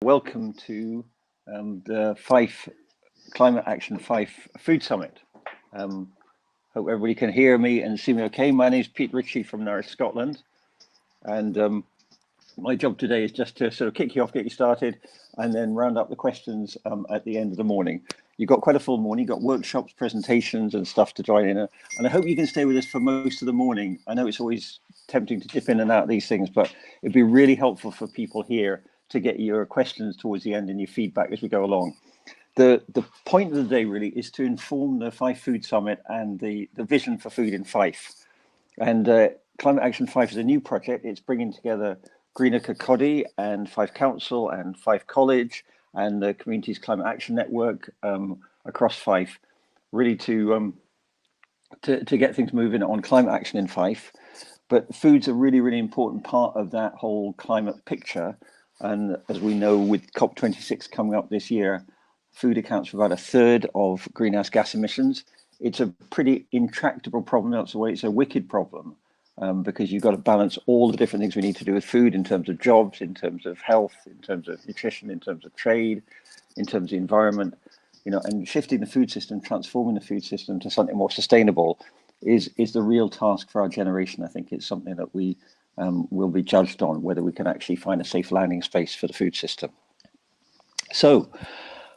Welcome to the Fife Climate Action Fife Food Summit. Hope everybody can hear me and see me okay. My name is Pete Ritchie from Nourish Scotland, and my job today is just to sort of kick you off, get you started, and then round up the questions at the end of the morning. You've got quite a full morning. You've got workshops, presentations, and stuff to join in, and I hope you can stay with us for most of the morning. I know it's always tempting to dip in and out of these things, but it'd be really helpful for people here to get your questions towards the end and your feedback as we go along. The point of the day really is to inform the Fife Food Summit and the vision for food in Fife. And Climate Action Fife is a new project. It's bringing together Greener Kirkcaldy and Fife Council and Fife College and the Community's Climate Action Network across Fife, really to get things moving on climate action in Fife. But food's a really, really important part of that whole climate picture. And as we know, with COP26 coming up this year, food accounts for about a third of greenhouse gas emissions. It's a pretty intractable problem. That's the way it's a wicked problem, because you've got to balance all the different things we need to do with food in terms of jobs, in terms of health, in terms of nutrition, in terms of trade, in terms of the environment, and shifting the food system, transforming the food system to something more sustainable is the real task for our generation. I think it's something that we will be judged on, whether we can actually find a safe landing space for the food system. So,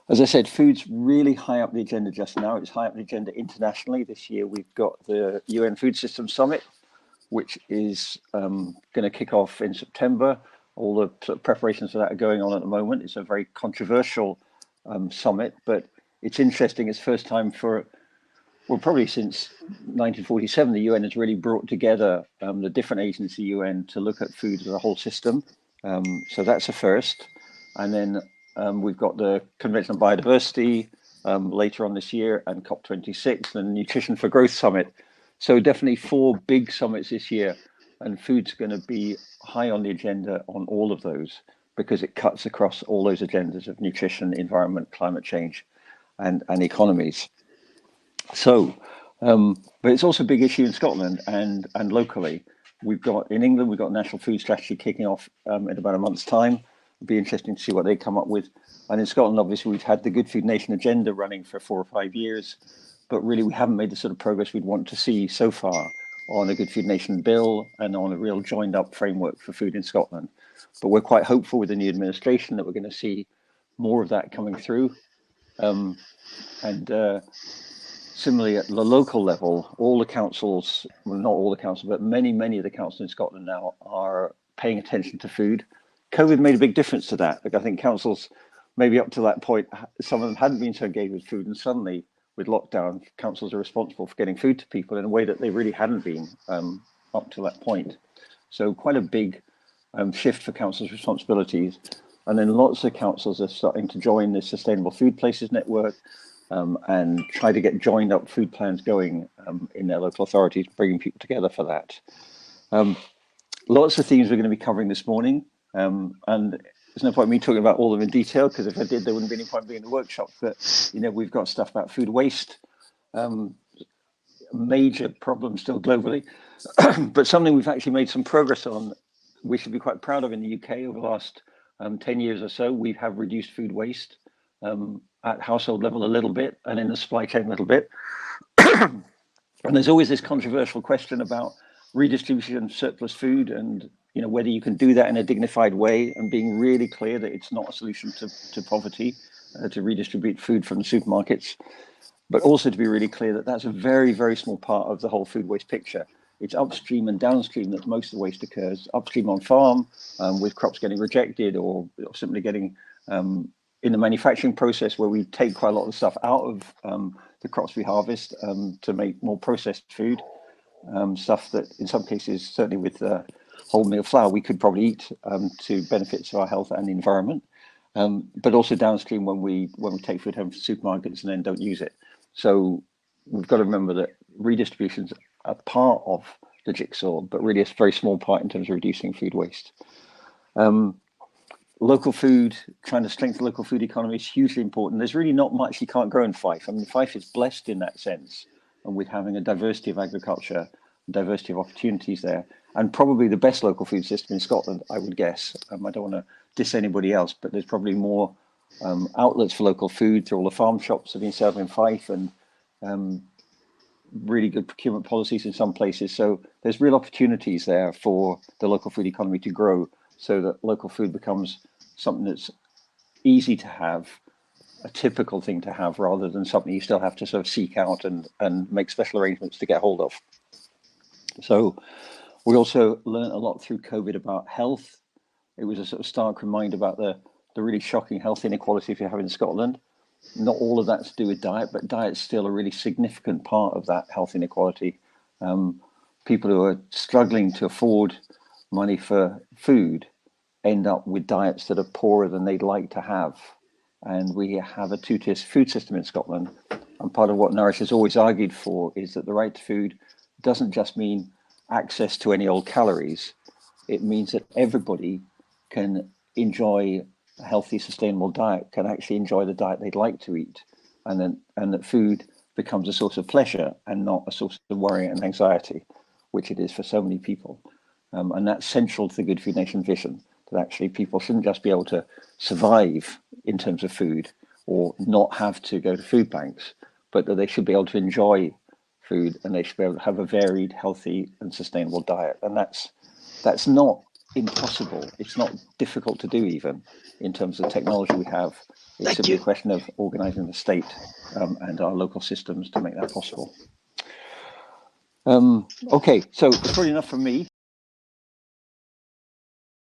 as I said, food's really high up the agenda just now. It's high up the agenda internationally. This year we've got the UN Food System Summit, which is going to kick off in September. All the sort of preparations for that are going on at the moment. It's a very controversial summit, but it's interesting. It's first time probably since 1947, the UN has really brought together the different agencies of the UN to look at food as a whole system. So that's a first. And then we've got the Convention on Biodiversity later on this year, and COP26, and the Nutrition for Growth Summit. So definitely 4 big summits this year, and food's going to be high on the agenda on all of those because it cuts across all those agendas of nutrition, environment, climate change, and economies. So, but it's also a big issue in Scotland and locally. In England, we've got a national food strategy kicking off in about a month's time. It'll be interesting to see what they come up with. And in Scotland, obviously, we've had the Good Food Nation agenda running for 4 or 5 years, but really we haven't made the sort of progress we'd want to see so far on a Good Food Nation bill and on a real joined up framework for food in Scotland. But we're quite hopeful with the new administration that we're going to see more of that coming through. Similarly, at the local level, all the councils, well, not all the councils, but many of the councils in Scotland now are paying attention to food. COVID made a big difference to that. Like, I think councils, maybe up to that point, some of them hadn't been so engaged with food, and suddenly, with lockdown, councils are responsible for getting food to people in a way that they really hadn't been up to that point. So quite a big shift for councils' responsibilities. And then lots of councils are starting to join the Sustainable Food Places Network, and try to get joined up food plans going in their local authorities, bringing people together for that. Lots of themes we're going to be covering this morning, and there's no point me talking about all of them in detail, because if I did, there wouldn't be any point being in the workshop. But we've got stuff about food waste, major problem still globally, but something we've actually made some progress on. We should be quite proud of in the UK over the last 10 years or so. We have reduced food waste at household level a little bit, and in the supply chain a little bit. And there's always this controversial question about redistribution of surplus food, and whether you can do that in a dignified way, and being really clear that it's not a solution to poverty to redistribute food from the supermarkets, but also to be really clear that that's a very, very small part of the whole food waste picture. It's upstream and downstream that most of the waste occurs. Upstream on farm, with crops getting rejected or simply getting in the manufacturing process, where we take quite a lot of the stuff out of the crops we harvest to make more processed food, stuff that in some cases, certainly with wholemeal flour, we could probably eat to benefits of our health and the environment, but also downstream when we take food home from supermarkets and then don't use it. So we've got to remember that redistribution's a part of the jigsaw, but really a very small part in terms of reducing food waste. Local food, trying to strengthen local food economy is hugely important. There's really not much you can't grow in Fife. I mean, Fife is blessed in that sense, and with having a diversity of agriculture diversity of opportunities there, and probably the best local food system in Scotland, I would guess. I don't want to diss anybody else, but there's probably more outlets for local food through all the farm shops that have been set up in Fife, and really good procurement policies in some places. So there's real opportunities there for the local food economy to grow, so that local food becomes something that's easy to have, a typical thing to have, rather than something you still have to sort of seek out and make special arrangements to get hold of. So we also learned a lot through COVID about health. It was a sort of stark reminder about the really shocking health inequality we have in Scotland. Not all of that's to do with diet, but diet's still a really significant part of that health inequality. People who are struggling to afford money for food end up with diets that are poorer than they'd like to have. And we have a two-tier food system in Scotland. And part of what Nourish has always argued for is that the right to food doesn't just mean access to any old calories. It means that everybody can enjoy a healthy, sustainable diet, can actually enjoy the diet they'd like to eat, and that food becomes a source of pleasure and not a source of worry and anxiety, which it is for so many people. And that's central to the Good Food Nation vision, that actually people shouldn't just be able to survive in terms of food or not have to go to food banks, but that they should be able to enjoy food, and they should be able to have a varied, healthy and sustainable diet. And that's not impossible. It's not difficult to do, even in terms of the technology we have. It's simply a question of organising the state and our local systems to make that possible. Okay, so it's probably enough from me.